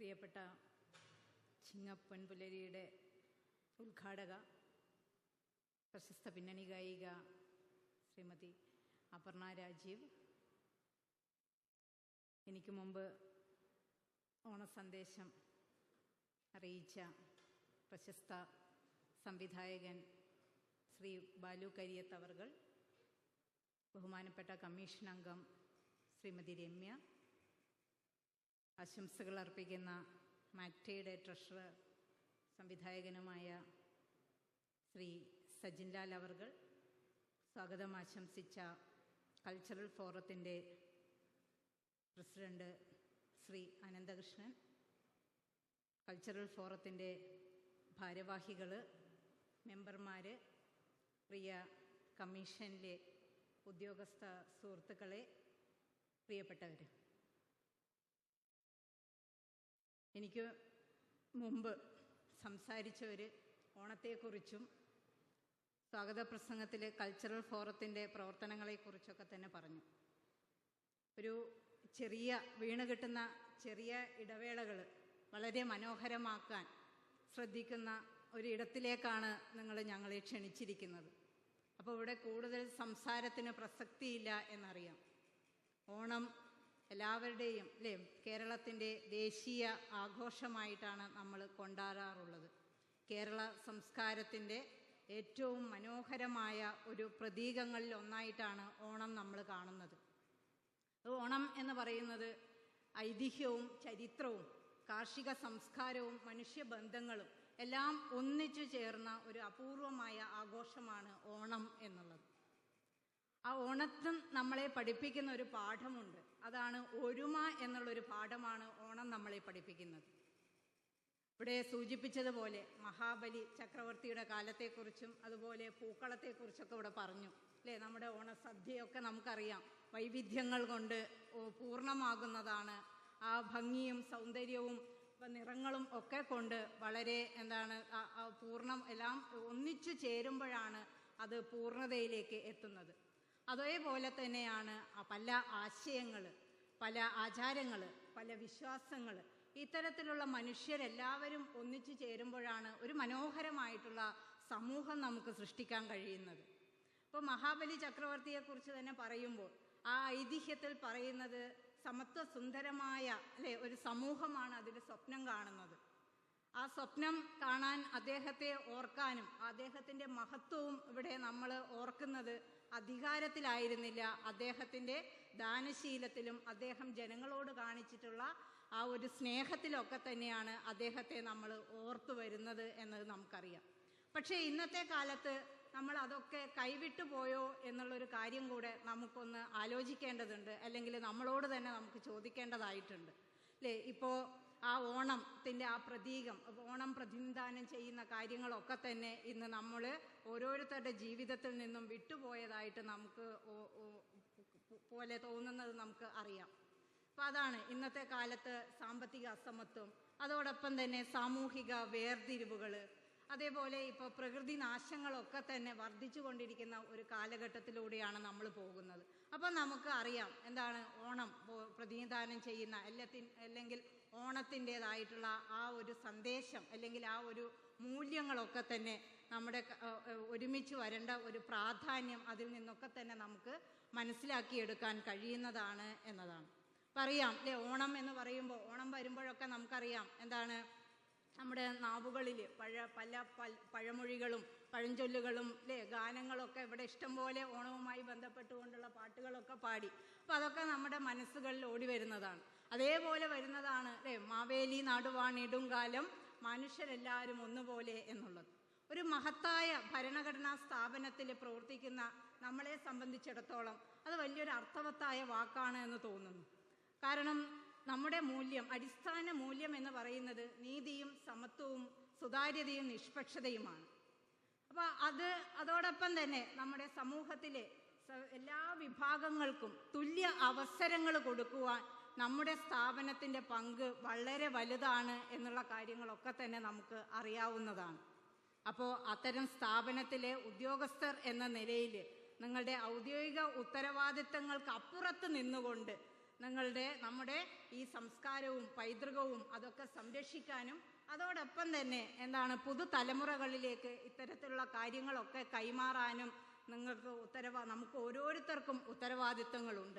പ്രിയപ്പെട്ട ചിങ്ങപ്പൊൻപുലരിയുടെ ഉദ്ഘാടക, പ്രശസ്ത പിന്നണി ഗായിക ശ്രീമതി അപർണ രാജീവ്, എനിക്ക് മുമ്പ് ഓണസന്ദേശം അറിയിച്ച പ്രശസ്ത സംവിധായകൻ ശ്രീ ബാലു കരിയത്ത് അവർകൾ, ബഹുമാനപ്പെട്ട കമ്മീഷൻ അംഗം ശ്രീമതി രമ്യ, ആശംസകൾ അർപ്പിക്കുന്ന മാക്ടയുടെ ട്രഷറർ സംവിധായകനുമായ ശ്രീ സജിൻലാൽ അവർകൾ, സ്വാഗതം ആശംസിച്ച കൾച്ചറൽ ഫോറത്തിൻ്റെ പ്രസിഡന്റ് ശ്രീ അനന്തകൃഷ്ണൻ, കൾച്ചറൽ ഫോറത്തിൻ്റെ ഭാരവാഹികൾ, മെമ്പർമാർ, പ്രിയ കമ്മീഷനിലെ ഉദ്യോഗസ്ഥ സുഹൃത്തുക്കളെ, പ്രിയപ്പെട്ടവർ, എനിക്ക് മുമ്പ് സംസാരിച്ചവർ ഓണത്തെക്കുറിച്ചും സ്വാഗത പ്രസംഗത്തിൽ കൾച്ചറൽ ഫോറത്തിൻ്റെ പ്രവർത്തനങ്ങളെക്കുറിച്ചൊക്കെ തന്നെ പറഞ്ഞു. ഒരു ചെറിയ വീണ് കിട്ടുന്ന ചെറിയ ഇടവേളകൾ വളരെ മനോഹരമാക്കാൻ ശ്രദ്ധിക്കുന്ന ഒരിടത്തിലേക്കാണ് നിങ്ങൾ ഞങ്ങളെ ക്ഷണിച്ചിരിക്കുന്നത്. അപ്പോൾ ഇവിടെ കൂടുതൽ സംസാരത്തിന് പ്രസക്തിയില്ല എന്നറിയാം. ഓണം എല്ലാവരുടെയും കേരളത്തിൻ്റെ ദേശീയ ആഘോഷമായിട്ടാണ് നമ്മൾ കൊണ്ടാടാറുള്ളത്. കേരള സംസ്കാരത്തിൻ്റെ ഏറ്റവും മനോഹരമായ ഒരു പ്രതീകങ്ങളിൽ ഒന്നായിട്ടാണ് ഓണം നമ്മൾ കാണുന്നത്. ഓണം എന്ന് പറയുന്നത് ഐതിഹ്യവും ചരിത്രവും കാർഷിക സംസ്കാരവും മനുഷ്യബന്ധങ്ങളും എല്ലാം ഒന്നിച്ചു ചേർന്ന ഒരു അപൂർവമായ ആഘോഷമാണ് ഓണം എന്നുള്ളത്. ആ ഓണത്തിന് നമ്മളെ പഠിപ്പിക്കുന്ന ഒരു പാഠമുണ്ട്. അതാണ് ഒരുമ എന്നുള്ളൊരു പാഠമാണ് ഓണം നമ്മളെ പഠിപ്പിക്കുന്നത്. ഇവിടെ സൂചിപ്പിച്ചതുപോലെ മഹാബലി ചക്രവർത്തിയുടെ കാലത്തെക്കുറിച്ചും അതുപോലെ പൂക്കളത്തെക്കുറിച്ചൊക്കെ ഇവിടെ പറഞ്ഞു. നമ്മുടെ ഓണസദ്യയൊക്കെ നമുക്കറിയാം, വൈവിധ്യങ്ങൾ കൊണ്ട് പൂർണ്ണമാകുന്നതാണ്. ആ ഭംഗിയും സൗന്ദര്യവും നിറങ്ങളും ഒക്കെ കൊണ്ട് വളരെ പൂർണ്ണം എല്ലാം ഒന്നിച്ചു ചേരുമ്പോഴാണ് അത് പൂർണ്ണതയിലേക്ക് എത്തുന്നത്. അതേപോലെ തന്നെയാണ് പല ആശയങ്ങൾ, പല ആചാരങ്ങൾ, പല വിശ്വാസങ്ങൾ, ഇത്തരത്തിലുള്ള മനുഷ്യരെല്ലാവരും ഒന്നിച്ചു ചേരുമ്പോഴാണ് ഒരു മനോഹരമായിട്ടുള്ള സമൂഹം നമുക്ക് സൃഷ്ടിക്കാൻ കഴിയുന്നത്. ഇപ്പോൾ മഹാബലി ചക്രവർത്തിയെക്കുറിച്ച് തന്നെ പറയുമ്പോൾ ആ ഐതിഹ്യത്തിൽ പറയുന്നത് സമത്വസുന്ദരമായ ഒരു സമൂഹമാണ് അതിൽ സ്വപ്നം കാണുന്നത്. ആ സ്വപ്നം കാണാൻ അദ്ദേഹത്തെ ഓർക്കാനും അദ്ദേഹത്തിൻ്റെ മഹത്വവും ഇവിടെ നമ്മൾ ഓർക്കുന്നത് അധികാരത്തിലായിരുന്നില്ല, അദ്ദേഹത്തിൻ്റെ ദാനശീലത്തിലും അദ്ദേഹം ജനങ്ങളോട് കാണിച്ചിട്ടുള്ള ആ ഒരു സ്നേഹത്തിലൊക്കെ തന്നെയാണ് അദ്ദേഹത്തെ നമ്മൾ ഓർത്തു വരുന്നത് എന്നത് നമുക്കറിയാം. പക്ഷേ ഇന്നത്തെ കാലത്ത് നമ്മൾ അതൊക്കെ കൈവിട്ടു പോയോ എന്നുള്ളൊരു കാര്യം കൂടെ നമുക്കൊന്ന് ആലോചിക്കേണ്ടതുണ്ട്, അല്ലെങ്കിൽ നമ്മളോട് തന്നെ നമുക്ക് ചോദിക്കേണ്ടതായിട്ടുണ്ട്. ഇപ്പോൾ ആ ഓണത്തിൻ്റെ ആ പ്രതീകം, ഓണം പ്രതിനിധാനം ചെയ്യുന്ന കാര്യങ്ങളൊക്കെ തന്നെ ഇന്ന് നമ്മൾ ഓരോരുത്തരുടെ ജീവിതത്തിൽ നിന്നും വിട്ടുപോയതായിട്ട് നമുക്ക് പോലെ തോന്നുന്നത് നമുക്ക് അറിയാം. അപ്പോൾ അതാണ് ഇന്നത്തെ കാലത്ത് സാമ്പത്തിക അസമത്വം, അതോടൊപ്പം തന്നെ സാമൂഹിക വേർതിരിവുകൾ, അതേപോലെ ഇപ്പോൾ പ്രകൃതി നാശങ്ങളൊക്കെ തന്നെ വർദ്ധിച്ചു കൊണ്ടിരിക്കുന്ന ഒരു കാലഘട്ടത്തിലൂടെയാണ് നമ്മൾ പോകുന്നത്. അപ്പം നമുക്ക് അറിയാം എന്താണ് ഓണം പ്രതിനിധാനം ചെയ്യുന്ന അല്ലെങ്കിൽ ഓണത്തിൻ്റേതായിട്ടുള്ള ആ ഒരു സന്ദേശം, അല്ലെങ്കിൽ ആ ഒരു മൂല്യങ്ങളൊക്കെ തന്നെ നമ്മുടെ ഒരുമിച്ച് വരേണ്ട ഒരു പ്രാധാന്യം അതിൽ നിന്നൊക്കെ തന്നെ നമുക്ക് മനസ്സിലാക്കിയെടുക്കാൻ കഴിയുന്നതാണ് എന്നതാണ്. പറയാം ഓണം എന്ന് പറയുമ്പോൾ, ഓണം വരുമ്പോഴൊക്കെ നമുക്കറിയാം എന്താണ് നമ്മുടെ നാവുകളിൽ പല പഴമൊഴികളും പഴഞ്ചൊല്ലുകളും ഗാനങ്ങളൊക്കെ ഇവിടെ ഇഷ്ടംപോലെ ഓണവുമായി ബന്ധപ്പെട്ടുകൊണ്ടുള്ള പാട്ടുകളൊക്കെ പാടി. അപ്പോൾ അതൊക്കെ നമ്മുടെ മനസ്സുകളിൽ ഓടി വരുന്നതാണ്. അതേപോലെ വരുന്നതാണ് മാവേലി നാടുവാണിടും കാലം മനുഷ്യരെല്ലാവരും ഒന്നുപോലെ എന്നുള്ളത്. ഒരു മഹത്തായ ഭരണഘടനാ സ്ഥാപനത്തിൽ പ്രവർത്തിക്കുന്ന നമ്മളെ സംബന്ധിച്ചിടത്തോളം അത് വലിയൊരു അർത്ഥവത്തായ വാക്കാണ് എന്ന് തോന്നുന്നു. കാരണം നമ്മുടെ മൂല്യം, അടിസ്ഥാന മൂല്യം എന്ന് പറയുന്നത് നീതിയും സമത്വവും സുതാര്യതയും നിഷ്പക്ഷതയുമാണ്. അപ്പോൾ അതോടൊപ്പം തന്നെ നമ്മുടെ സമൂഹത്തിലെ എല്ലാ വിഭാഗങ്ങൾക്കും തുല്യ അവസരങ്ങൾ കൊടുക്കുവാൻ നമ്മുടെ സ്ഥാപനത്തിൻ്റെ പങ്ക് വളരെ വലുതാണ് എന്നുള്ള കാര്യങ്ങളൊക്കെ തന്നെ നമുക്ക് അറിയാവുന്നതാണ്. അപ്പോൾ അത്തരം സ്ഥാപനത്തിലെ ഉദ്യോഗസ്ഥർ എന്ന നിലയിൽ നിങ്ങളുടെ ഔദ്യോഗിക ഉത്തരവാദിത്തങ്ങൾക്ക് അപ്പുറത്ത് നിന്നുകൊണ്ട് നമ്മുടെ ഈ സംസ്കാരവും പൈതൃകവും അതൊക്കെ സംരക്ഷിക്കാനും അതോടൊപ്പം തന്നെ പുതുതലമുറകളിലേക്ക് ഇത്തരത്തിലുള്ള കാര്യങ്ങളൊക്കെ കൈമാറാനും നമുക്ക് ഓരോരുത്തർക്കും ഉത്തരവാദിത്തങ്ങളുണ്ട്.